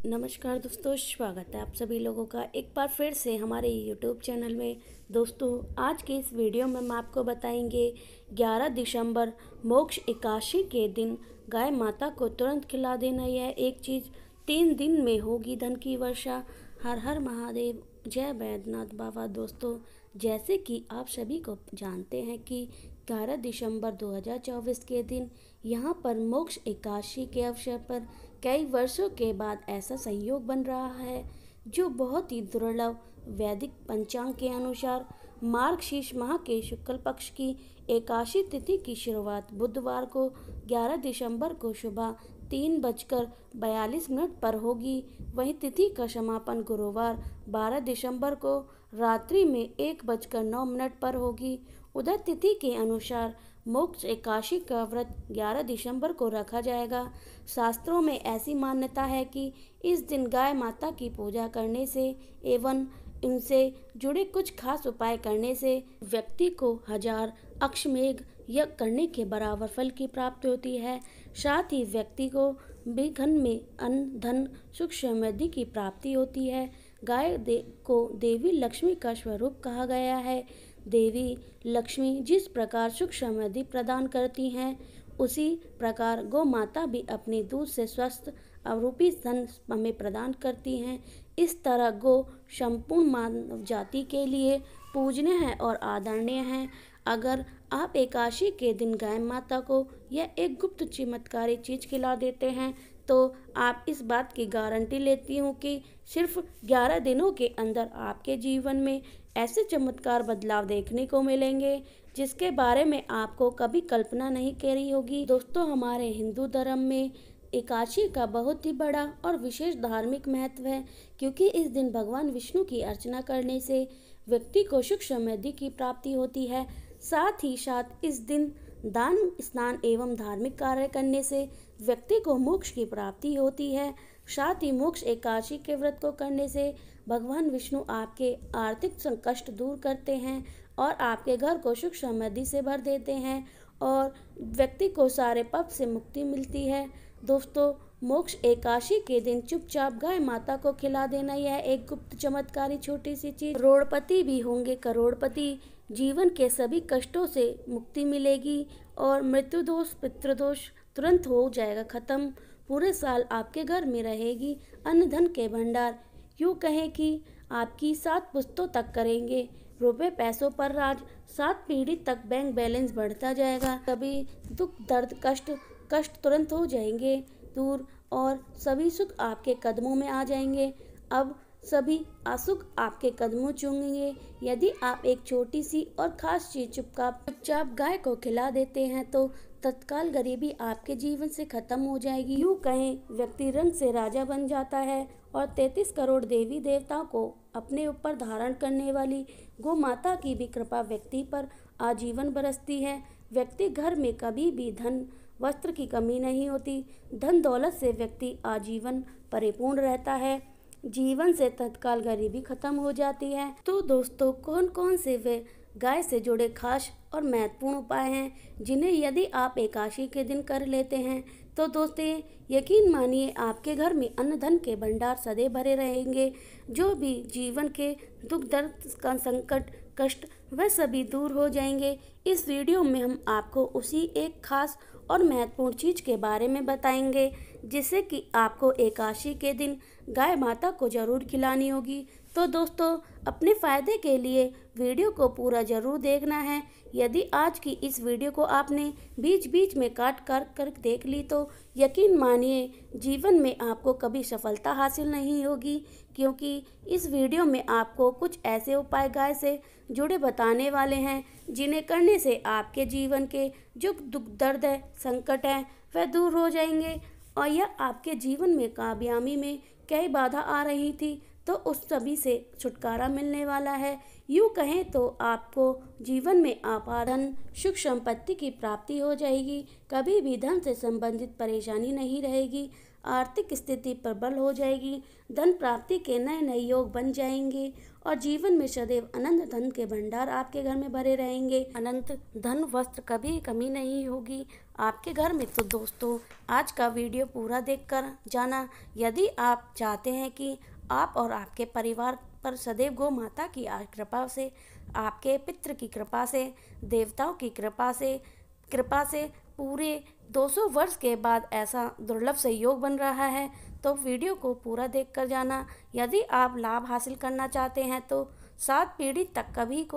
नमस्कार दोस्तों, स्वागत है आप सभी लोगों का एक बार फिर से हमारे यूट्यूब चैनल में। दोस्तों, आज के इस वीडियो में हम आपको बताएंगे 11 दिसंबर मोक्ष एकादशी के दिन गाय माता को तुरंत खिला देना। यह एक चीज़ 3 दिन में होगी धन की वर्षा। हर हर महादेव, जय वैद्यनाथ बाबा। दोस्तों, जैसे कि आप सभी को जानते हैं कि 11 दिसंबर 2024 के दिन यहाँ पर मोक्ष एकादशी के अवसर पर कई वर्षों के बाद ऐसा संयोग बन रहा है जो बहुत ही दुर्लभ। वैदिक पंचांग के अनुसार मार्गशीर्ष माह के शुक्ल पक्ष की एकादशी तिथि की शुरुआत बुधवार को 11 दिसंबर को सुबह 3:42 पर होगी। वहीं तिथि का समापन गुरुवार 12 दिसंबर को रात्रि में 1:09 पर होगी। उधर तिथि के अनुसार मोक्ष एकादशी का व्रत 11 दिसंबर को रखा जाएगा। शास्त्रों में ऐसी मान्यता है कि इस दिन गाय माता की पूजा करने से एवं इनसे जुड़े कुछ खास उपाय करने से व्यक्ति को 1000 अश्वमेध यज्ञ करने के बराबर फल की प्राप्ति होती है। साथ ही व्यक्ति को भी घर में अन्न, धन, सुख, समृद्धि की प्राप्ति होती है। गाय को देवी लक्ष्मी का स्वरूप कहा गया है। देवी लक्ष्मी जिस प्रकार सुख समृद्धि प्रदान करती हैं, उसी प्रकार गौ माता भी अपने दूध से स्वस्थ अवरूपी धन हमें प्रदान करती हैं। इस तरह गौ संपूर्ण मानव जाति के लिए पूजनीय है और आदरणीय है। अगर आप एकादशी के दिन गाय माता को यह एक गुप्त चमत्कारी चीज खिला देते हैं तो आप इस बात की गारंटी लेती हूँ कि सिर्फ 11 दिनों के अंदर आपके जीवन में ऐसे चमत्कार बदलाव देखने को मिलेंगे जिसके बारे में आपको कभी कल्पना नहीं करी होगी। दोस्तों, हमारे हिंदू धर्म में एकादशी का बहुत ही बड़ा और विशेष धार्मिक महत्व है, क्योंकि इस दिन भगवान विष्णु की अर्चना करने से व्यक्ति को सुख समृद्धि की प्राप्ति होती है। साथ ही साथ इस दिन दान, स्नान एवं धार्मिक कार्य करने से व्यक्ति को मोक्ष की प्राप्ति होती है। साथ ही मोक्ष एकादशी के व्रत को करने से भगवान विष्णु आपके आर्थिक संकट दूर करते हैं और आपके घर को सुख समृद्धि से भर देते हैं और व्यक्ति को सारे पाप से मुक्ति मिलती है। दोस्तों, मोक्ष एकादशी के दिन चुपचाप गाय माता को खिला देना यह एक गुप्त चमत्कारी छोटी सी चीज। करोड़पति भी होंगे करोड़पति। जीवन के सभी कष्टों से मुक्ति मिलेगी और मृत्यु दोष, पितृदोष तुरंत हो जाएगा खत्म। पूरे साल आपके घर में रहेगी अन्न धन के भंडार। यूँ कहें कि आपकी 7 पुश्तों तक करेंगे रुपए पैसों पर राज। 7 पीढ़ी तक बैंक बैलेंस बढ़ता जाएगा। सभी दुख, दर्द, कष्ट तुरंत हो जाएंगे दूर और सभी सुख आपके कदमों में आ जाएंगे। अब सभी असुख आपके कदमों चूमेंगे। यदि आप एक छोटी सी और खास चीज चुपचाप गाय को खिला देते हैं तो तत्काल गरीबी आपके जीवन से खत्म हो जाएगी। यूँ कहें व्यक्ति रंग से राजा बन जाता है और 33 करोड़ देवी देवताओं को अपने ऊपर धारण करने वाली गौ माता की भी कृपा व्यक्ति पर आजीवन बरसती है। व्यक्ति घर में कभी भी धन वस्त्र की कमी नहीं होती। धन दौलत से व्यक्ति आजीवन परिपूर्ण रहता है। जीवन से तत्काल गरीबी खत्म हो जाती है। तो दोस्तों, कौन कौन से वे गाय से जुड़े खास और महत्वपूर्ण उपाय हैं जिन्हें यदि आप एकादशी के दिन कर लेते हैं तो दोस्तों यकीन मानिए आपके घर में अन्न धन के भंडार सदैव भरे रहेंगे। जो भी जीवन के दुख, दर्द का संकट, कष्ट वह सभी दूर हो जाएंगे। इस वीडियो में हम आपको उसी एक खास और महत्वपूर्ण चीज़ के बारे में बताएंगे जिससे कि आपको एकादशी के दिन गाय माता को जरूर खिलानी होगी। तो दोस्तों, अपने फ़ायदे के लिए वीडियो को पूरा ज़रूर देखना है। यदि आज की इस वीडियो को आपने बीच बीच में काट कर देख ली तो यकीन मानिए जीवन में आपको कभी सफलता हासिल नहीं होगी, क्योंकि इस वीडियो में आपको कुछ ऐसे उपाय गाय से जुड़े बताने वाले हैं जिन्हें करने से आपके जीवन के जो दुख, दर्द है, संकट है वह दूर हो जाएंगे और यह आपके जीवन में कामयाबी में कई बाधा आ रही थी तो उस सभी से छुटकारा मिलने वाला है। यूँ कहें तो आपको जीवन में अपार धन, सुख संपत्ति की प्राप्ति हो जाएगी। कभी भी धन से संबंधित परेशानी नहीं रहेगी। आर्थिक स्थिति प्रबल हो जाएगी, धन प्राप्ति के नए नए योग बन जाएंगे और जीवन में सदैव अनंत धन के भंडार आपके घर में भरे रहेंगे। अनंत धन वस्त्र कभी कमी नहीं होगी आपके घर में। तो दोस्तों, आज का वीडियो पूरा देखकर जाना। यदि आप चाहते हैं कि आप और आपके परिवार पर सदैव गौ माता की कृपा से, आपके पितृ की कृपा से, देवताओं की कृपा से पूरे 200 वर्ष के बाद ऐसा दुर्लभ संयोग बन रहा है, तो वीडियो को पूरा देखकर जाना। यदि आप लाभ हासिल करना चाहते हैं तो 7 पीढ़ी तक कभी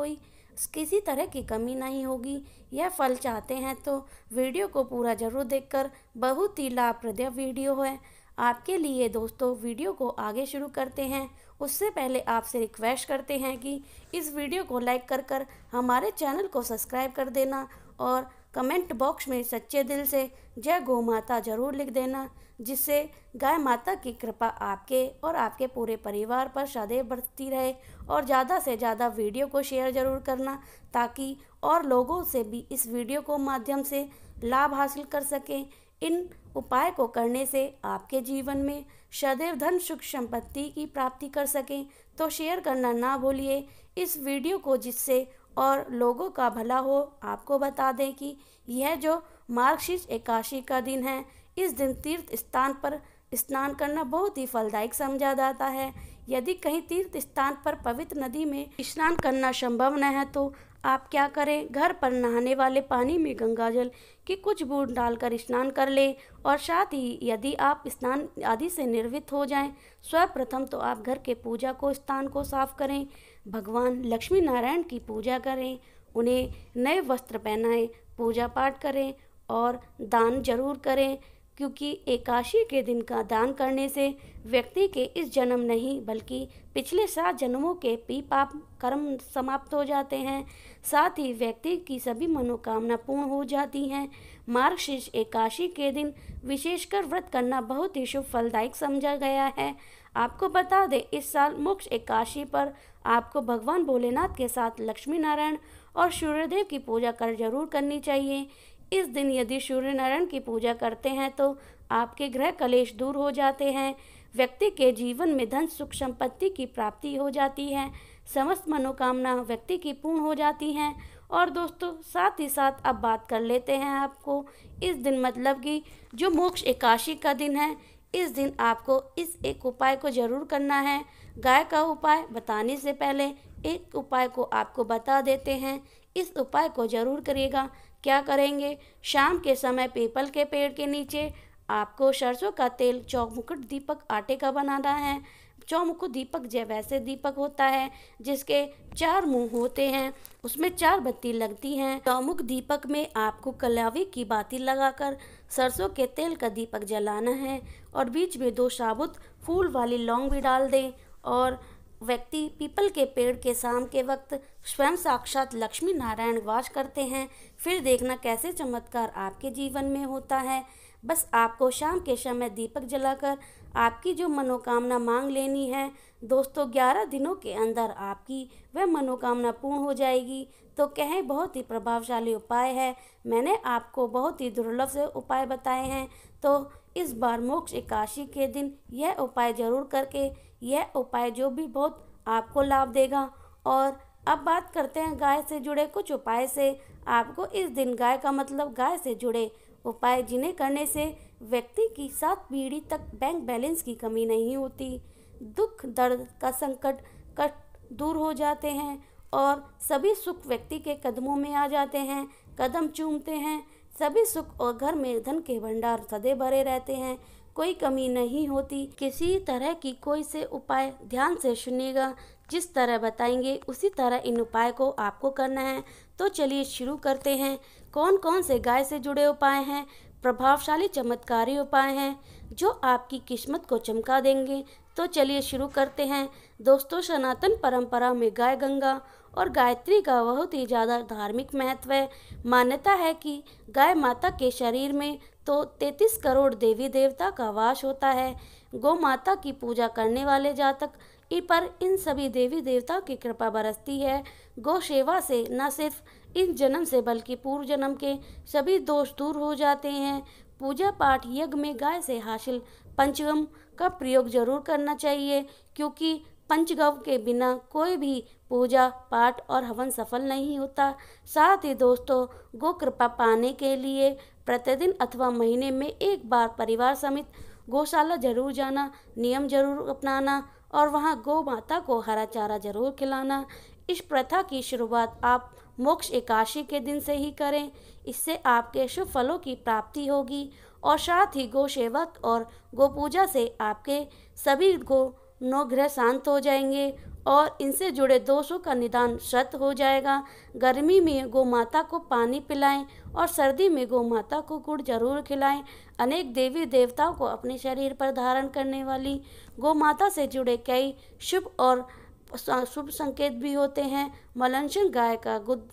किसी तरह की कमी नहीं होगी। यह फल चाहते हैं तो वीडियो को पूरा जरूर देखकर, बहुत ही लाभप्रद वीडियो है आपके लिए। दोस्तों, वीडियो को आगे शुरू करते हैं उससे पहले आपसे रिक्वेस्ट करते हैं कि इस वीडियो को लाइक कर हमारे चैनल को सब्सक्राइब कर देना और कमेंट बॉक्स में सच्चे दिल से जय गौ माता जरूर लिख देना, जिससे गाय माता की कृपा आपके और आपके पूरे परिवार पर सदैव बरसती रहे। और ज़्यादा से ज़्यादा वीडियो को शेयर जरूर करना, ताकि और लोगों से भी इस वीडियो को माध्यम से लाभ हासिल कर सकें। इन उपाय को करने से आपके जीवन में सदैव धन सुख संपत्ति की प्राप्ति कर सकें, तो शेयर करना ना भूलिए इस वीडियो को, जिससे और लोगों का भला हो। आपको बता दें कि यह जो मार्गशीर्ष एकादशी का दिन है, इस दिन तीर्थ स्थान पर स्नान करना बहुत ही फलदायक समझा जाता है। यदि कहीं तीर्थ स्थान पर पवित्र नदी में स्नान करना संभव न है तो आप क्या करें, घर पर नहाने वाले पानी में गंगाजल की कुछ बूंद डालकर स्नान कर लें। और साथ ही यदि आप स्नान आदि से निर्वृत्त हो जाएं, सर्वप्रथम तो आप घर के पूजा को स्थान को साफ करें, भगवान लक्ष्मी नारायण की पूजा करें, उन्हें नए वस्त्र पहनाएं, पूजा पाठ करें और दान जरूर करें, क्योंकि एकादशी के दिन का दान करने से व्यक्ति के इस जन्म नहीं बल्कि पिछले 7 जन्मों के पाप कर्म समाप्त हो जाते हैं। साथ ही व्यक्ति की सभी मनोकामना पूर्ण हो जाती हैं। मार्गशीर्ष एकादशी के दिन विशेषकर व्रत करना बहुत ही शुभ फलदायक समझा गया है। आपको बता दें, इस साल मोक्ष एकादशी पर आपको भगवान भोलेनाथ के साथ लक्ष्मी नारायण और सूर्यदेव की पूजा कर जरूर करनी चाहिए। इस दिन यदि सूर्य नारायण की पूजा करते हैं तो आपके ग्रह कलेश दूर हो जाते हैं, व्यक्ति के जीवन में धन सुख संपत्ति की प्राप्ति हो जाती है, समस्त मनोकामना व्यक्ति की पूर्ण हो जाती हैं। और दोस्तों, साथ ही साथ अब बात कर लेते हैं आपको इस दिन, मतलब कि जो मोक्ष एकादशी का दिन है, इस दिन आपको इस एक उपाय को जरूर करना है। गाय का उपाय बताने से पहले एक उपाय को आपको बता देते हैं, इस उपाय को जरूर करिएगा। क्या करेंगे, शाम के समय पीपल के पेड़ के नीचे आपको सरसों का तेल, चौमुखट दीपक आटे का बनाना है। चौमुखट दीपक वैसे दीपक होता है जिसके 4 मुंह होते हैं, उसमें 4 बत्ती लगती हैं। चौमुख दीपक में आपको कलावी की बाती लगाकर सरसों के तेल का दीपक जलाना है और बीच में 2 साबुत फूल वाली लौंग भी डाल दें। और व्यक्ति पीपल के पेड़ के शाम के वक्त स्वयं साक्षात लक्ष्मी नारायण वास करते हैं। फिर देखना कैसे चमत्कार आपके जीवन में होता है। बस आपको शाम के समय दीपक जलाकर आपकी जो मनोकामना मांग लेनी है। दोस्तों, 11 दिनों के अंदर आपकी वह मनोकामना पूर्ण हो जाएगी। तो कहें, बहुत ही प्रभावशाली उपाय है। मैंने आपको बहुत ही दुर्लभ से उपाय बताए हैं, तो इस बार मोक्ष एकादशी के दिन यह उपाय जरूर करके, यह उपाय जो भी बहुत आपको लाभ देगा। और अब बात करते हैं गाय से जुड़े कुछ उपाय से। आपको इस दिन गाय का मतलब गाय से जुड़े उपाय, जिन्हें करने से व्यक्ति की 7 पीढ़ी तक बैंक बैलेंस की कमी नहीं होती, दुख दर्द का संकट कष्ट दूर हो जाते हैं और सभी सुख व्यक्ति के कदमों में आ जाते हैं, कदम चूमते हैं। सभी सुख और घर में धन के भंडार सदैव भरे रहते हैं, कोई कमी नहीं होती। किसी तरह की कोई से उपाय ध्यान से सुनिएगा, जिस तरह बताएंगे उसी तरह इन उपाय को आपको करना है। तो चलिए शुरू करते हैं। कौन कौन से गाय से जुड़े उपाय हैं, प्रभावशाली चमत्कारी उपाय हैं जो आपकी किस्मत को चमका देंगे। तो चलिए शुरू करते हैं। दोस्तों, सनातन परंपरा में गाय गंगा और गायत्री का बहुत ही ज़्यादा धार्मिक महत्व है। मान्यता है कि गाय माता के शरीर में तो 33 करोड़ देवी देवता का वास होता है। गौ माता की पूजा करने वाले जातक पर इन सभी देवी देवता की कृपा बरसती है। गौ सेवा से न सिर्फ इस जन्म से बल्कि पूर्व जन्म के सभी दोष दूर हो जाते हैं। पूजा पाठ यज्ञ में गाय से हासिल पंचगम का प्रयोग जरूर करना चाहिए, क्योंकि पंचगव्य के बिना कोई भी पूजा पाठ और हवन सफल नहीं होता। साथ ही दोस्तों, गो कृपा पाने के लिए प्रतिदिन अथवा महीने में एक बार परिवार समेत गौशाला जरूर जाना, नियम जरूर अपनाना और वहां गौ माता को हरा चारा जरूर खिलाना। इस प्रथा की शुरुआत आप मोक्ष एकादशी के दिन से ही करें। इससे आपके शुभ फलों की प्राप्ति होगी और साथ ही गौ सेवक और गौ पूजा से आपके सभी गो नौग्रह शांत हो जाएंगे और इनसे जुड़े दोषों का निदान शत हो जाएगा। गर्मी में गौ माता को पानी पिलाएं और सर्दी में गौ माता को गुड़ जरूर खिलाएं। अनेक देवी देवताओं को अपने शरीर पर धारण करने वाली गौ माता से जुड़े कई शुभ और शुभ संकेत भी होते हैं। मलनशन गाय का दूध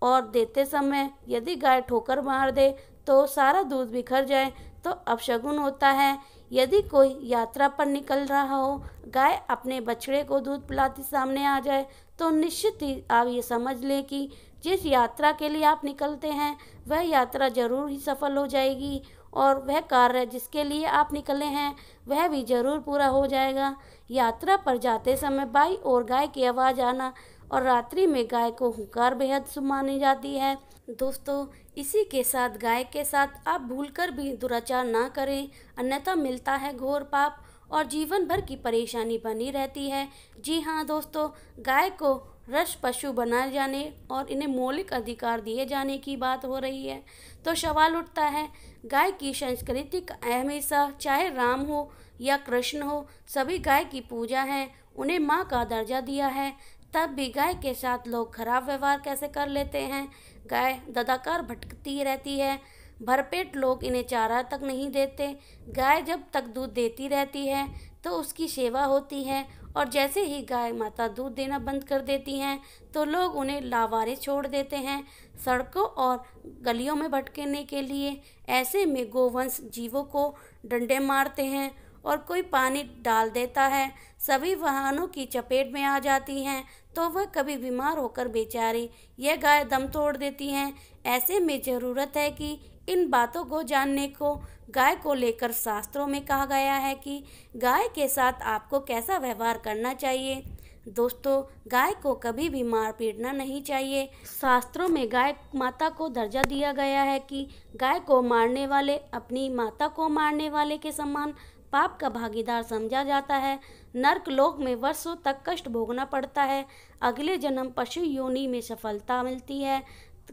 और देते समय यदि गाय ठोकर मार दे तो सारा दूध बिखर जाए तो अपशगुन होता है। यदि कोई यात्रा पर निकल रहा हो, गाय अपने बछड़े को दूध पिलाती सामने आ जाए तो निश्चित ही आप ये समझ लें कि जिस यात्रा के लिए आप निकलते हैं वह यात्रा जरूर ही सफल हो जाएगी और वह कार्य जिसके लिए आप निकले हैं वह भी जरूर पूरा हो जाएगा। यात्रा पर जाते समय बाई और गाय की आवाज़ आना और रात्रि में गाय को हुंकार बेहद शुभ मानी जाती है। दोस्तों, इसी के साथ गाय के साथ आप भूलकर भी दुराचार ना करें, अन्यथा मिलता है घोर पाप और जीवन भर की परेशानी बनी रहती है। जी हाँ दोस्तों, गाय को रस पशु बनाए जाने और इन्हें मौलिक अधिकार दिए जाने की बात हो रही है तो सवाल उठता है, गाय की संस्कृति का हमेशा चाहे राम हो या कृष्ण हो, सभी गाय की पूजा है, उन्हें माँ का दर्जा दिया है। तब भी गाय के साथ लोग खराब व्यवहार कैसे कर लेते हैं। गाय ददाकार भटकती रहती है, भरपेट लोग इन्हें चारा तक नहीं देते। गाय जब तक दूध देती रहती है तो उसकी सेवा होती है और जैसे ही गाय माता दूध देना बंद कर देती हैं तो लोग उन्हें लावारिस छोड़ देते हैं सड़कों और गलियों में भटकने के लिए। ऐसे में गोवंश जीवों को डंडे मारते हैं और कोई पानी डाल देता है, सभी वाहनों की चपेट में आ जाती हैं तो वह कभी बीमार होकर बेचारी यह गाय दम तोड़ देती हैं। ऐसे में ज़रूरत है कि इन बातों को जानने को गाय को लेकर शास्त्रों में कहा गया है कि गाय के साथ आपको कैसा व्यवहार करना चाहिए। दोस्तों, गाय को कभी भी मार पीटना नहीं चाहिए। शास्त्रों में गाय माता को दर्जा दिया गया है कि गाय को मारने वाले अपनी माता को मारने वाले के समान पाप का भागीदार समझा जाता है। नर्क लोक में वर्षों तक कष्ट भोगना पड़ता है, अगले जन्म पशु योनि में सफलता मिलती है।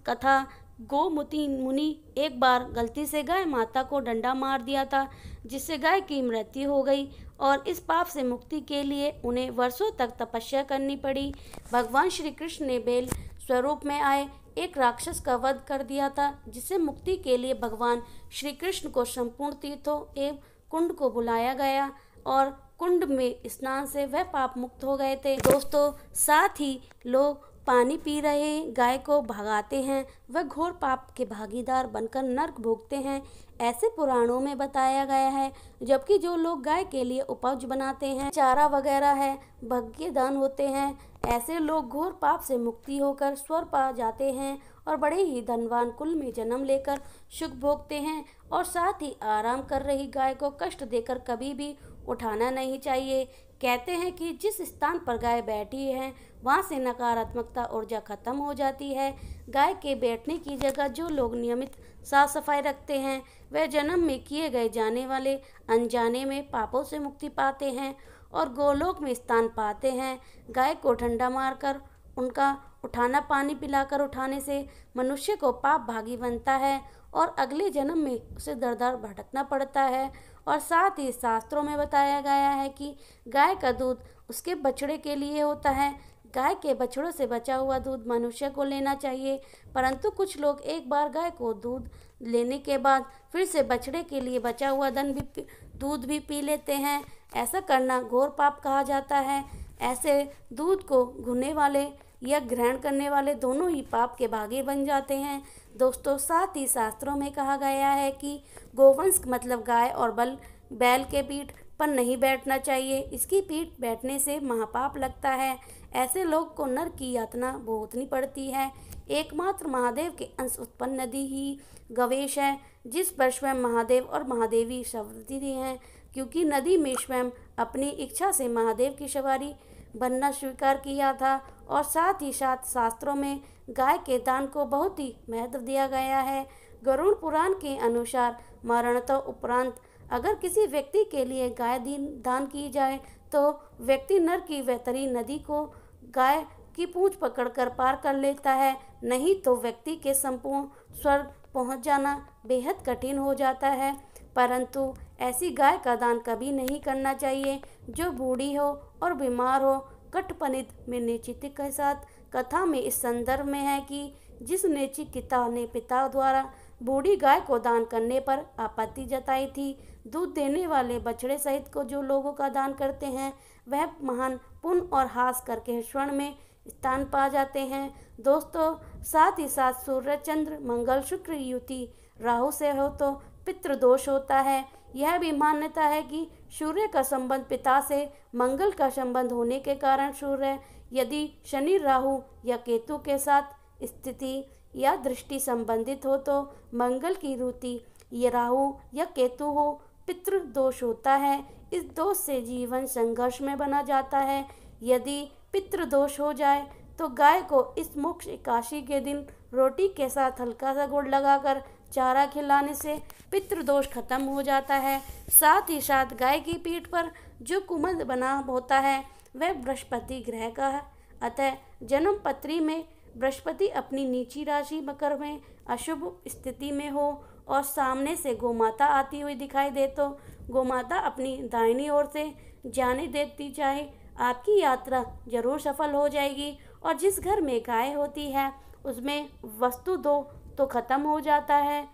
कथा गोमती मुनि एक बार गलती से गाय माता को डंडा मार दिया था जिससे गाय की मृत्यु हो गई और इस पाप से मुक्ति के लिए उन्हें वर्षों तक तपस्या करनी पड़ी। भगवान श्री कृष्ण ने बेल स्वरूप में आए एक राक्षस का वध कर दिया था, जिससे मुक्ति के लिए भगवान श्री कृष्ण को संपूर्ण तीर्थों एवं कुंड को बुलाया गया और कुंड में स्नान से वह पाप मुक्त हो गए थे। दोस्तों, साथ ही लोग पानी पी रहे गाय को भगाते हैं, वह घोर पाप के भागीदार बनकर नर्क भोगते हैं, ऐसे पुराणों में बताया गया है। जबकि जो लोग गाय के लिए उपज बनाते हैं, चारा वगैरह है, भग्य दान होते हैं, ऐसे लोग घोर पाप से मुक्ति होकर स्वर्ग पा जाते हैं और बड़े ही धनवान कुल में जन्म लेकर सुख भोगते हैं। और साथ ही आराम कर रही गाय को कष्ट देकर कभी भी उठाना नहीं चाहिए। कहते हैं कि जिस स्थान पर गाय बैठी है वहाँ से नकारात्मकता ऊर्जा खत्म हो जाती है। गाय के बैठने की जगह जो लोग नियमित साफ सफाई रखते हैं वह जन्म में किए गए जाने वाले अनजाने में पापों से मुक्ति पाते हैं और गोलोक में स्थान पाते हैं। गाय को ठंडा मारकर उनका उठाना पानी पिलाकर उठाने से मनुष्य को पाप भागी बनता है और अगले जन्म में उसे दर दर भटकना पड़ता है। और साथ ही शास्त्रों में बताया गया है कि गाय का दूध उसके बछड़े के लिए होता है। गाय के बछड़ों से बचा हुआ दूध मनुष्य को लेना चाहिए, परंतु कुछ लोग एक बार गाय को दूध लेने के बाद फिर से बछड़े के लिए बचा हुआ दूध भी पी लेते हैं। ऐसा करना घोर पाप कहा जाता है। ऐसे दूध को घुलने वाले या ग्रहण करने वाले दोनों ही पाप के भागी बन जाते हैं। दोस्तों, साथ ही शास्त्रों में कहा गया है कि गोवंश मतलब गाय और बैल के पीठ पर नहीं बैठना चाहिए, इसकी पीठ बैठने से महापाप लगता है। ऐसे लोग को नरक की यातना भुगतनी पड़ती है। एकमात्र महादेव के अंश उत्पन्न नदी ही गवेश है, जिस पर स्वयं महादेव और महादेवी सवारी हैं, क्योंकि नदी में स्वयं अपनी इच्छा से महादेव की सवारी बनना स्वीकार किया था। और साथ ही साथ शास्त्रों में गाय के दान को बहुत ही महत्व दिया गया है। गरुड़ पुराण के अनुसार मरणोत्तर उपरांत अगर किसी व्यक्ति के लिए गाय दान की जाए तो व्यक्ति नर की वैतरी नदी को गाय की पूंछ पकड़कर पार कर लेता है, नहीं तो व्यक्ति के संपूर्ण स्वर्ग पहुंच जाना बेहद कठिन हो जाता है। परंतु ऐसी गाय का दान कभी नहीं करना चाहिए जो बूढ़ी हो और बीमार हो। कठपनित में नचिकेता के साथ कथा में इस संदर्भ में है कि जिस नचिकेता ने पिता द्वारा बूढ़ी गाय को दान करने पर आपत्ति जताई थी, दूध देने वाले बछड़े सहित को जो लोगों का दान करते हैं वह महान पुण्य और हास करके स्वर्ण में स्थान पा जाते हैं। दोस्तों, साथ ही साथ सूर्य चंद्र मंगल शुक्र युति राहु से हो तो पितृदोष होता है। यह भी मान्यता है कि सूर्य का संबंध पिता से मंगल का संबंध होने के कारण सूर्य यदि शनि राहु या केतु के साथ स्थिति या दृष्टि संबंधित हो तो मंगल की रुति ये राहु या केतु हो पितृदोष होता है। इस दोष से जीवन संघर्ष में बना जाता है। यदि पितृदोष हो जाए तो गाय को इस मोक्ष एकादशी के दिन रोटी के साथ हल्का सा गुड़ लगाकर चारा खिलाने से पितृदोष खत्म हो जाता है। साथ ही साथ गाय की पीठ पर जो कुमद बना होता है वह बृहस्पति ग्रह का है, अतः जन्म पत्री में बृहस्पति अपनी नीची राशि मकर में अशुभ स्थिति में हो और सामने से गोमाता आती हुई दिखाई दे तो गोमाता अपनी दाहिनी ओर से जाने देती जाए, आपकी यात्रा जरूर सफल हो जाएगी। और जिस घर में गाय होती है उसमें वस्तु दो तो खत्म हो जाता है।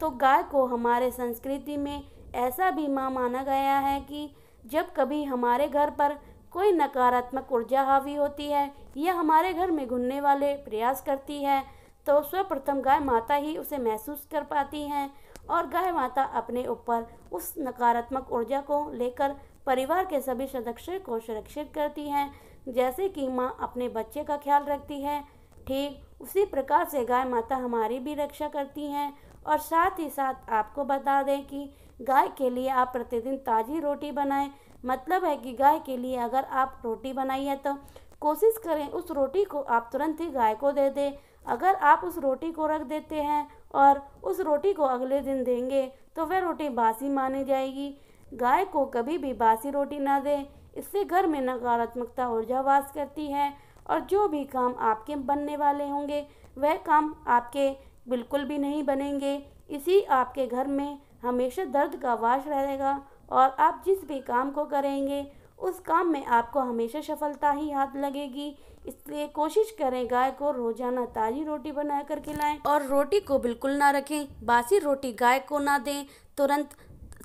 तो गाय को हमारे संस्कृति में ऐसा भी माना गया है कि जब कभी हमारे घर पर कोई नकारात्मक ऊर्जा हावी होती है या हमारे घर में घुसने वाले प्रयास करती है तो सर्वप्रथम गाय माता ही उसे महसूस कर पाती हैं और गाय माता अपने ऊपर उस नकारात्मक ऊर्जा को लेकर परिवार के सभी सदस्यों को सुरक्षित करती हैं। जैसे कि माँ अपने बच्चे का ख्याल रखती है, ठीक उसी प्रकार से गाय माता हमारी भी रक्षा करती हैं। और साथ ही साथ आपको बता दें कि गाय के लिए आप प्रतिदिन ताज़ी रोटी बनाएं। मतलब है कि गाय के लिए अगर आप रोटी बनाई है तो कोशिश करें उस रोटी को आप तुरंत ही गाय को दे दें। अगर आप उस रोटी को रख देते हैं और उस रोटी को अगले दिन देंगे तो वह रोटी बासी मानी जाएगी। गाय को कभी भी बासी रोटी ना दें, इससे घर में नकारात्मकता ऊर्जा वास करती है और जो भी काम आपके बनने वाले होंगे वह काम आपके बिल्कुल भी नहीं बनेंगे। इसी आपके घर में हमेशा दर्द का वास रहेगा और आप जिस भी काम को करेंगे उस काम में आपको हमेशा सफलता ही हाथ लगेगी। इसलिए कोशिश करें गाय को रोजाना ताज़ी रोटी बनाकर खिलाएं और रोटी को बिल्कुल ना रखें। बासी रोटी गाय को ना दें, तुरंत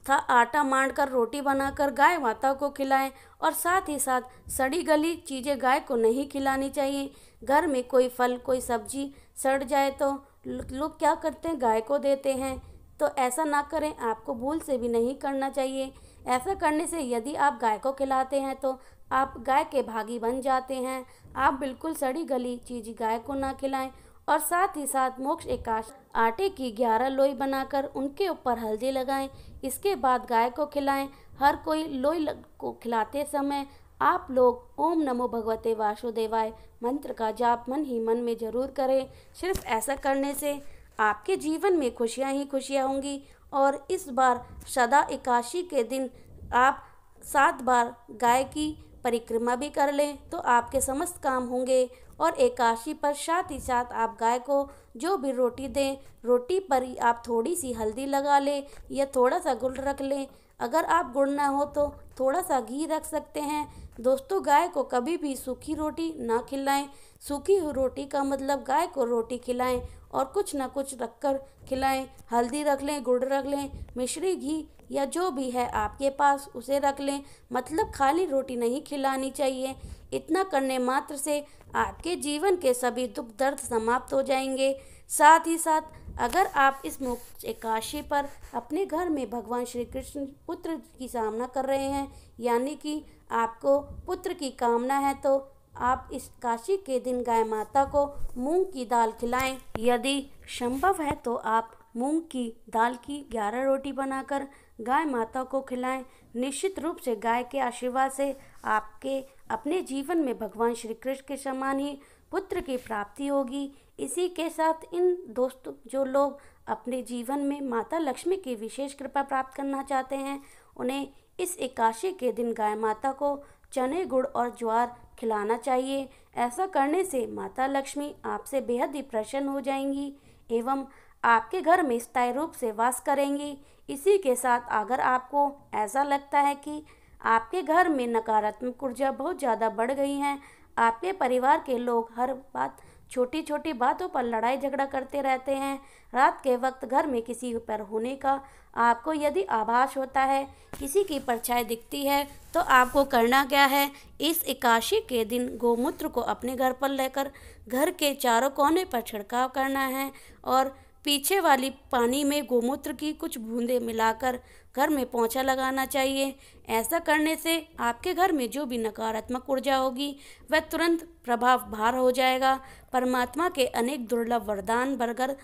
आटा मांड कर रोटी बनाकर गाय माता को खिलाएं। और साथ ही साथ सड़ी गली चीज़ें गाय को नहीं खिलानी चाहिए। घर में कोई फल कोई सब्जी सड़ जाए तो लोग क्या करते हैं, गाय को देते हैं। तो ऐसा ना करें, आपको भूल से भी नहीं करना चाहिए। ऐसा करने से यदि आप गाय को खिलाते हैं तो आप गाय के भागी बन जाते हैं। आप बिल्कुल सड़ी गली चीज़ गाय को ना खिलाएं। और साथ ही साथ मोक्ष एकादशी आटे की 11 लोई बनाकर उनके ऊपर हल्दी लगाएं। इसके बाद गाय को खिलाएं। हर कोई लोई को खिलाते समय आप लोग ओम नमो भगवते वासुदेवाय मंत्र का जाप मन ही मन में जरूर करें। सिर्फ ऐसा करने से आपके जीवन में खुशियां ही खुशियां होंगी। और इस बार सदा एकादशी के दिन आप 7 बार गाय की परिक्रमा भी कर लें तो आपके समस्त काम होंगे। और एकादशी पर साथ ही साथ आप गाय को जो भी रोटी दें, रोटी पर आप थोड़ी सी हल्दी लगा लें या थोड़ा सा गुड़ रख लें। अगर आप गुड़ ना हो तो थोड़ा सा घी रख सकते हैं। दोस्तों, गाय को कभी भी सूखी रोटी ना खिलाएं। सूखी रोटी का मतलब गाय को रोटी खिलाएं और कुछ ना कुछ रखकर खिलाएं। हल्दी रख लें, गुड़ रख लें, मिश्री घी या जो भी है आपके पास उसे रख लें। मतलब खाली रोटी नहीं खिलानी चाहिए। इतना करने मात्र से आपके जीवन के सभी दुख दर्द समाप्त हो जाएंगे। साथ ही साथ अगर आप इस मोक्ष एकादशी पर अपने घर में भगवान श्री कृष्ण पुत्र की कामना कर रहे हैं, यानी कि आपको पुत्र की कामना है, तो आप इस एकादशी के दिन गाय माता को मूंग की दाल खिलाएं। यदि संभव है तो आप मूंग की दाल की 11 रोटी बनाकर गाय माता को खिलाएं। निश्चित रूप से गाय के आशीर्वाद से आपके अपने जीवन में भगवान श्री कृष्ण के समान ही पुत्र की प्राप्ति होगी। इसी के साथ इन दोस्तों, जो लोग अपने जीवन में माता लक्ष्मी की विशेष कृपा प्राप्त करना चाहते हैं, उन्हें इस एकादशी के दिन गाय माता को चने, गुड़ और ज्वार खिलाना चाहिए। ऐसा करने से माता लक्ष्मी आपसे बेहद ही प्रसन्न हो जाएंगी एवं आपके घर में स्थायी रूप से वास करेंगी। इसी के साथ अगर आपको ऐसा लगता है कि आपके घर में नकारात्मक ऊर्जा बहुत ज़्यादा बढ़ गई हैं, आपके परिवार के लोग हर बात छोटी छोटी बातों पर लड़ाई झगड़ा करते रहते हैं, रात के वक्त घर में किसी पर होने का आपको यदि आभास होता है, किसी की परछाई दिखती है, तो आपको करना क्या है, इस एकादशी के दिन गोमूत्र को अपने घर पर लेकर घर के चारों कोने पर छिड़काव करना है और पीछे वाली पानी में गोमूत्र की कुछ बूंदें मिलाकर घर में पोंछा लगाना चाहिए। ऐसा करने से आपके घर में जो भी नकारात्मक ऊर्जा होगी वह तुरंत प्रभाव बाहर हो जाएगा। परमात्मा के अनेक दुर्लभ वरदान बरगर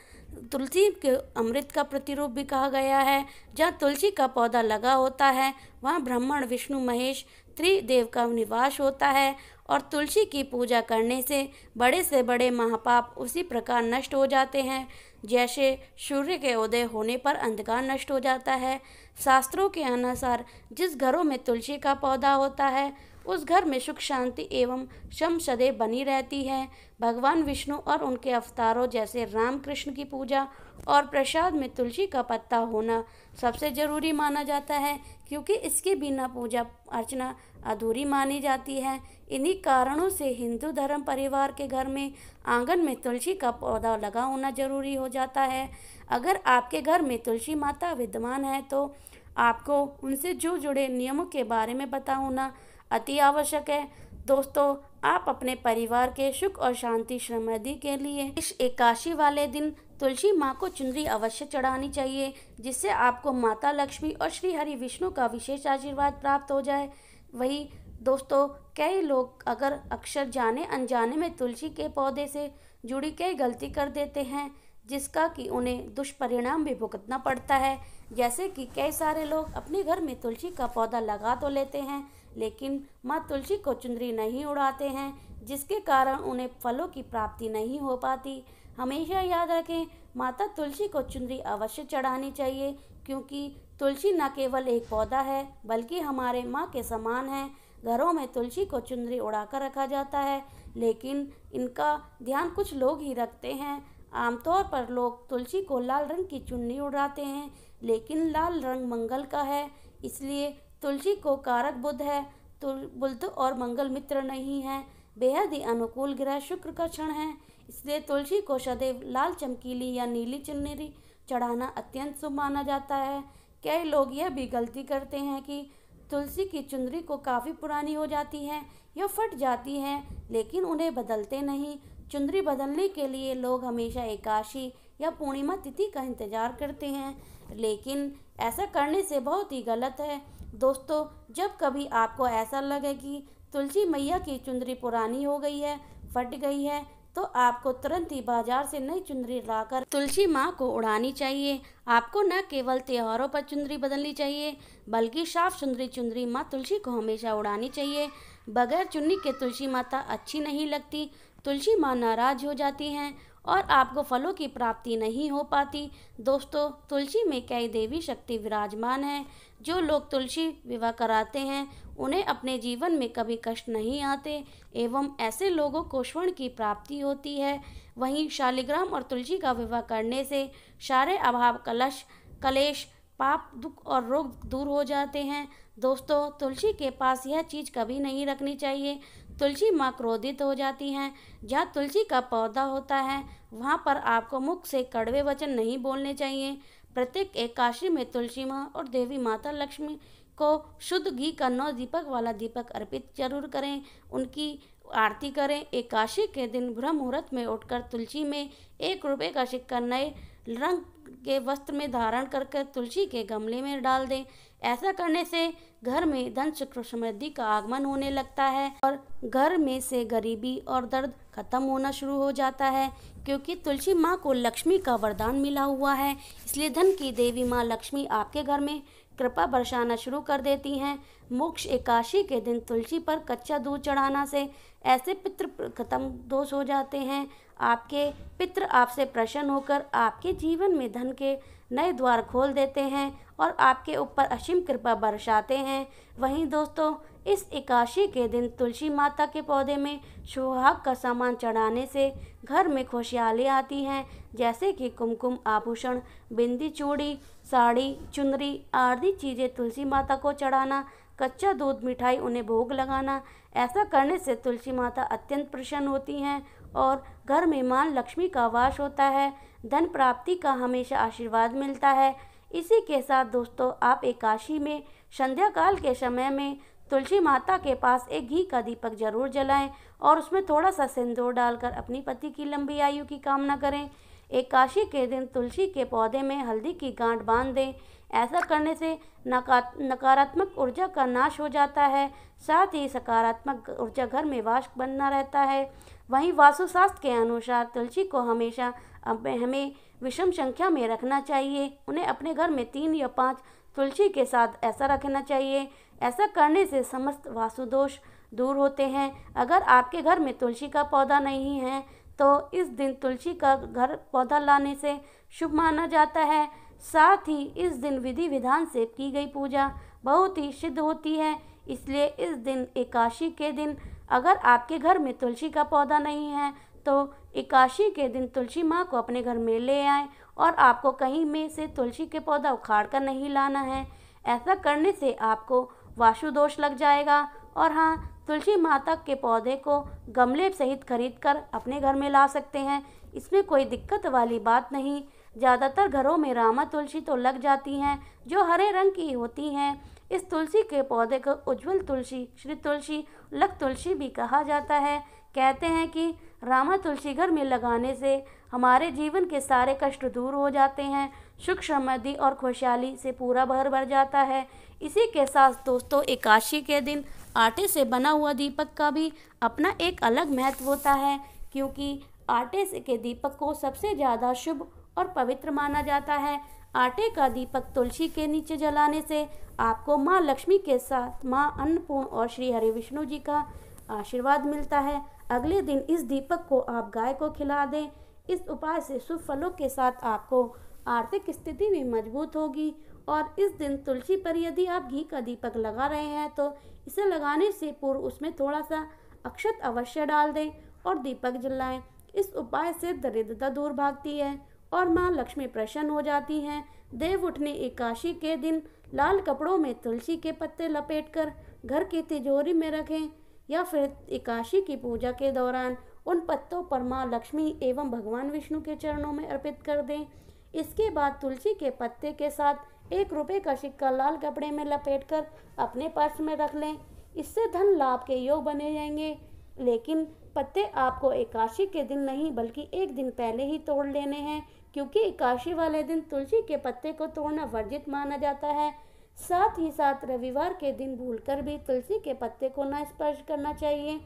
तुलसी के अमृत का प्रतिरूप भी कहा गया है। जहाँ तुलसी का पौधा लगा होता है वहाँ ब्रह्मण विष्णु महेश त्रिदेव का निवास होता है और तुलसी की पूजा करने से बड़े महापाप उसी प्रकार नष्ट हो जाते हैं जैसे सूर्य के उदय होने पर अंधकार नष्ट हो जाता है। शास्त्रों के अनुसार जिस घरों में तुलसी का पौधा होता है उस घर में सुख शांति एवं शम सदैव बनी रहती है। भगवान विष्णु और उनके अवतारों जैसे राम कृष्ण की पूजा और प्रसाद में तुलसी का पत्ता होना सबसे जरूरी माना जाता है, क्योंकि इसके बिना पूजा अर्चना अधूरी मानी जाती है। इन्हीं कारणों से हिंदू धर्म परिवार के घर में आंगन में तुलसी का पौधा लगा होना जरूरी हो जाता है। अगर आपके घर में तुलसी माता विद्यमान है तो आपको उनसे जो जुड़े नियमों के बारे में पता होना अति आवश्यक है। दोस्तों, आप अपने परिवार के सुख और शांति समृद्धि के लिए इस एकादशी वाले दिन तुलसी माँ को चुनरी अवश्य चढ़ानी चाहिए, जिससे आपको माता लक्ष्मी और श्री हरि विष्णु का विशेष आशीर्वाद प्राप्त हो जाए। वही दोस्तों, कई लोग अगर अक्सर जाने अनजाने में तुलसी के पौधे से जुड़ी कई गलती कर देते हैं, जिसका कि उन्हें दुष्परिणाम भी भुगतना पड़ता है। जैसे कि कई सारे लोग अपने घर में तुलसी का पौधा लगा तो लेते हैं, लेकिन माँ तुलसी को चुनरी नहीं उड़ाते हैं, जिसके कारण उन्हें फलों की प्राप्ति नहीं हो पाती। हमेशा याद रखें, माता तुलसी को चुनरी अवश्य चढ़ानी चाहिए, क्योंकि तुलसी न केवल एक पौधा है बल्कि हमारे माँ के समान है। घरों में तुलसी को चुनरी उड़ाकर रखा जाता है, लेकिन इनका ध्यान कुछ लोग ही रखते हैं। आमतौर पर लोग तुलसी को लाल रंग की चुन्नी उड़ाते हैं, लेकिन लाल रंग मंगल का है, इसलिए तुलसी को कारक बुध है। बुध और मंगल मित्र नहीं है, बेहद ही अनुकूल ग्रह शुक्र का क्षण है, इसलिए तुलसी को सदैव लाल चमकीली या नीली चुनरी चढ़ाना अत्यंत शुभ माना जाता है। कई लोग यह भी गलती करते हैं कि तुलसी की चुनरी को काफ़ी पुरानी हो जाती है या फट जाती है, लेकिन उन्हें बदलते नहीं। चुनरी बदलने के लिए लोग हमेशा एकादशी या पूर्णिमा तिथि का इंतजार करते हैं, लेकिन ऐसा करने से बहुत ही गलत है। दोस्तों, जब कभी आपको ऐसा लगे कि तुलसी मैया की चुनरी पुरानी हो गई है, फट गई है, तो आपको तुरंत ही बाजार से नई चुनरी लाकर तुलसी माँ को उड़ानी चाहिए। आपको न केवल त्योहारों पर चुनरी बदलनी चाहिए, बल्कि साफ सुथरी चुनरी माँ तुलसी को हमेशा उड़ानी चाहिए। बगैर चुन्नी के तुलसी माता अच्छी नहीं लगती, तुलसी माँ नाराज हो जाती हैं और आपको फलों की प्राप्ति नहीं हो पाती। दोस्तों, तुलसी में कई देवी शक्ति विराजमान है। जो लोग तुलसी विवाह कराते हैं उन्हें अपने जीवन में कभी कष्ट नहीं आते एवं ऐसे लोगों को स्वर्ण की प्राप्ति होती है। वहीं शालिग्राम और तुलसी का विवाह करने से सारे अभाव कलेश पाप दुख और रोग दूर हो जाते हैं। दोस्तों, तुलसी के पास यह चीज़ कभी नहीं रखनी चाहिए। तुलसी माँ क्रोधित हो जाती हैं। जहाँ तुलसी का पौधा होता है वहाँ पर आपको मुख से कड़वे वचन नहीं बोलने चाहिए। प्रत्येक एकादशी में तुलसी माँ और देवी माता लक्ष्मी को शुद्ध घी का 9 दीपक वाला दीपक अर्पित जरूर करें, उनकी आरती करें। एकादशी के दिन ब्रह्म मुहूर्त में उठकर तुलसी में 1 रुपये का सिक्का नए रंग के वस्त्र में धारण कर तुलसी के गमले में डाल दें। ऐसा करने से घर में धन सुख समृद्धि का आगमन होने लगता है और घर में से गरीबी और दर्द खत्म होना शुरू हो जाता है, क्योंकि तुलसी माँ को लक्ष्मी का वरदान मिला हुआ है। इसलिए धन की देवी माँ लक्ष्मी आपके घर में कृपा बरसाना शुरू कर देती हैं। मोक्ष एकादशी के दिन तुलसी पर कच्चा दूध चढ़ाना से ऐसे पितृ खत्म दोष हो जाते हैं। आपके पितृ आपसे प्रसन्न होकर आपके जीवन में धन के नए द्वार खोल देते हैं और आपके ऊपर असीम कृपा बरसाते हैं। वहीं दोस्तों, इस एकादशी के दिन तुलसी माता के पौधे में सुहाग का सामान चढ़ाने से घर में खुशहाली आती हैं, जैसे कि कुमकुम, आभूषण, बिंदी, चूड़ी, साड़ी, चुनरी आदि चीज़ें तुलसी माता को चढ़ाना, कच्चा दूध, मिठाई उन्हें भोग लगाना। ऐसा करने से तुलसी माता अत्यंत प्रसन्न होती हैं और घर में मां लक्ष्मी का वास होता है। धन प्राप्ति का हमेशा आशीर्वाद मिलता है। इसी के साथ दोस्तों, आप एकादशी में संध्या काल के समय में तुलसी माता के पास एक घी का दीपक जरूर जलाएं और उसमें थोड़ा सा सिंदूर डालकर अपनी पति की लंबी आयु की कामना करें। एकादशी के दिन तुलसी के पौधे में हल्दी की गांठ बांध दें। ऐसा करने से नकारात्मक ऊर्जा का नाश हो जाता है, साथ ही सकारात्मक ऊर्जा घर में वास बना रहता है। वहीं वास्तुशास्त्र के अनुसार तुलसी को हमेशा हमें विषम संख्या में रखना चाहिए। उन्हें अपने घर में 3 या 5 तुलसी के साथ ऐसा रखना चाहिए। ऐसा करने से समस्त वास्तु दोष दूर होते हैं। अगर आपके घर में तुलसी का पौधा नहीं है तो इस दिन तुलसी का घर पौधा लाने से शुभ माना जाता है। साथ ही इस दिन विधि विधान से की गई पूजा बहुत ही सिद्ध होती है। इसलिए इस दिन एकादशी के दिन अगर आपके घर में तुलसी का पौधा नहीं है तो एकादशी के दिन तुलसी माँ को अपने घर में ले आएं और आपको कहीं में से तुलसी के पौधा उखाड़ कर नहीं लाना है। ऐसा करने से आपको वास्तु दोष लग जाएगा। और हाँ, तुलसी माता के पौधे को गमले सहित खरीद कर अपने घर में ला सकते हैं, इसमें कोई दिक्कत वाली बात नहीं। ज़्यादातर घरों में रामा तुलसी तो लग जाती हैं जो हरे रंग की होती हैं। इस तुलसी के पौधे को उज्ज्वल तुलसी, श्री तुलसी, लक तुलसी भी कहा जाता है। कहते हैं कि रामा तुलसी घर में लगाने से हमारे जीवन के सारे कष्ट दूर हो जाते हैं, सुख समृद्धि और खुशहाली से पूरा भर भर जाता है। इसी के साथ दोस्तों, एकादशी के दिन आटे से बना हुआ दीपक का भी अपना एक अलग महत्व होता है, क्योंकि आटे से के दीपक को सबसे ज़्यादा शुभ और पवित्र माना जाता है। आटे का दीपक तुलसी के नीचे जलाने से आपको माँ लक्ष्मी के साथ माँ अन्नपूर्ण और श्री हरि विष्णु जी का आशीर्वाद मिलता है। अगले दिन इस दीपक को आप गाय को खिला दें। इस उपाय से शुभ फलों के साथ आपको आर्थिक स्थिति भी मजबूत होगी। और इस दिन तुलसी पर यदि आप घी का दीपक लगा रहे हैं तो इसे लगाने से पूर्व उसमें थोड़ा सा अक्षत अवश्य डाल दें और दीपक जलाएं। इस उपाय से दरिद्रता दूर भागती है और माँ लक्ष्मी प्रसन्न हो जाती हैं। देव उठने एकादशी के दिन लाल कपड़ों में तुलसी के पत्ते लपेटकर घर की तिजोरी में रखें या फिर एकादशी की पूजा के दौरान उन पत्तों पर माँ लक्ष्मी एवं भगवान विष्णु के चरणों में अर्पित कर दें। इसके बाद तुलसी के पत्ते के साथ 1 रुपये का सिक्का लाल कपड़े में लपेटकर अपने पर्स में रख लें। इससे धन लाभ के योग बने जाएंगे। लेकिन पत्ते आपको एकादशी के दिन नहीं बल्कि एक दिन पहले ही तोड़ लेने हैं, क्योंकि एकादशी वाले दिन तुलसी के पत्ते को तोड़ना वर्जित माना जाता है। साथ ही साथ रविवार के दिन भूलकर भी तुलसी के पत्ते को न स्पर्श करना चाहिए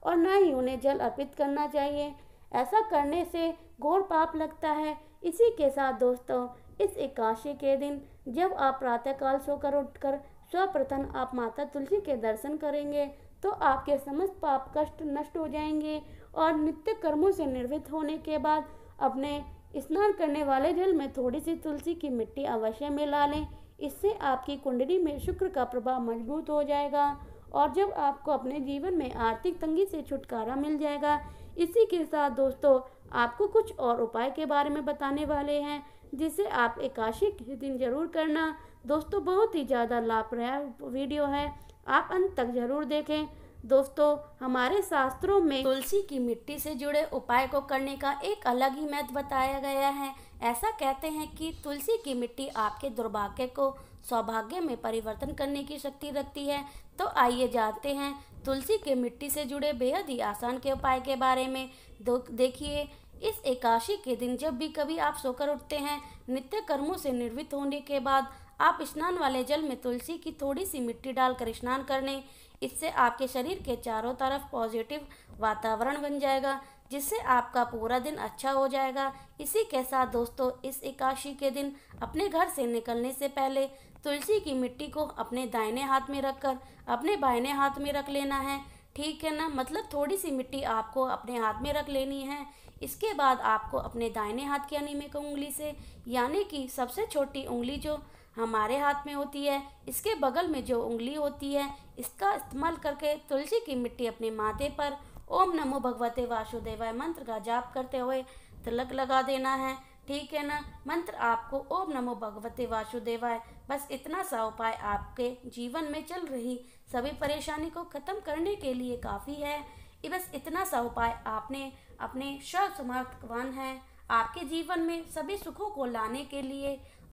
और न ही उन्हें जल अर्पित करना चाहिए। ऐसा करने से घोर पाप लगता है। इसी के साथ दोस्तों, इस एकादशी के दिन जब आप प्रातःकाल सोकर उठकर सर्वप्रथम आप माता तुलसी के दर्शन करेंगे तो आपके समस्त पाप कष्ट नष्ट हो जाएंगे। और नित्य कर्मों से निर्वृत्त होने के बाद अपने स्नान करने वाले जल में थोड़ी सी तुलसी की मिट्टी अवश्य मिला लें। इससे आपकी कुंडली में शुक्र का प्रभाव मजबूत हो जाएगा और जब आपको अपने जीवन में आर्थिक तंगी से छुटकारा मिल जाएगा। इसी के साथ दोस्तों, आपको कुछ और उपाय के बारे में बताने वाले हैं जिसे आप एकादशी के दिन जरूर करना। दोस्तों, बहुत ही ज़्यादा लाभदायक वीडियो है, आप अंत तक जरूर देखें। दोस्तों, हमारे शास्त्रों में तुलसी की मिट्टी से जुड़े उपाय को करने का एक अलग ही महत्व बताया गया है। ऐसा कहते हैं कि तुलसी की मिट्टी आपके दुर्भाग्य को सौभाग्य में परिवर्तन करने की शक्ति रखती है। तो आइए जानते हैं तुलसी के मिट्टी से जुड़े बेहद ही आसान के उपाय के बारे में। देखिए, इस एकादशी के दिन जब भी कभी आप सोकर उठते हैं, नित्य कर्मों से निर्वृत्त होने के बाद आप स्नान वाले जल में तुलसी की थोड़ी सी मिट्टी डालकर स्नान कर लें। इससे आपके शरीर के चारों तरफ पॉजिटिव वातावरण बन जाएगा, जिससे आपका पूरा दिन अच्छा हो जाएगा। इसी के साथ दोस्तों, इस एकादशी के दिन अपने घर से निकलने से पहले तुलसी की मिट्टी को अपने दाहिने हाथ में रखकर अपने बाएं हाथ में रख लेना है। ठीक है ना, मतलब थोड़ी सी मिट्टी आपको अपने हाथ में रख लेनी है। इसके बाद आपको अपने दाहिने हाथ की अनिमिक उंगली से, यानी कि सबसे छोटी उंगली जो हमारे हाथ में होती है, इसके बगल में जो उंगली होती है, इसका इस्तेमाल करके तुलसी की मिट्टी अपने माथे पर ओम नमो भगवते वासुदेवाय मंत्र का जाप करते हुए तिलक लगा देना है। ठीक है ना, मंत्र आपको ओम नमो भगवते वासुदेवाय, बस इतना सा उपाय आपके जीवन में चल रही सभी परेशानी को खत्म करने के लिए काफ़ी है। ये बस इतना सा उपाय आपने अपने सर्व समर्थवान है आपके जीवन में सभी सुखों को लाने के लिए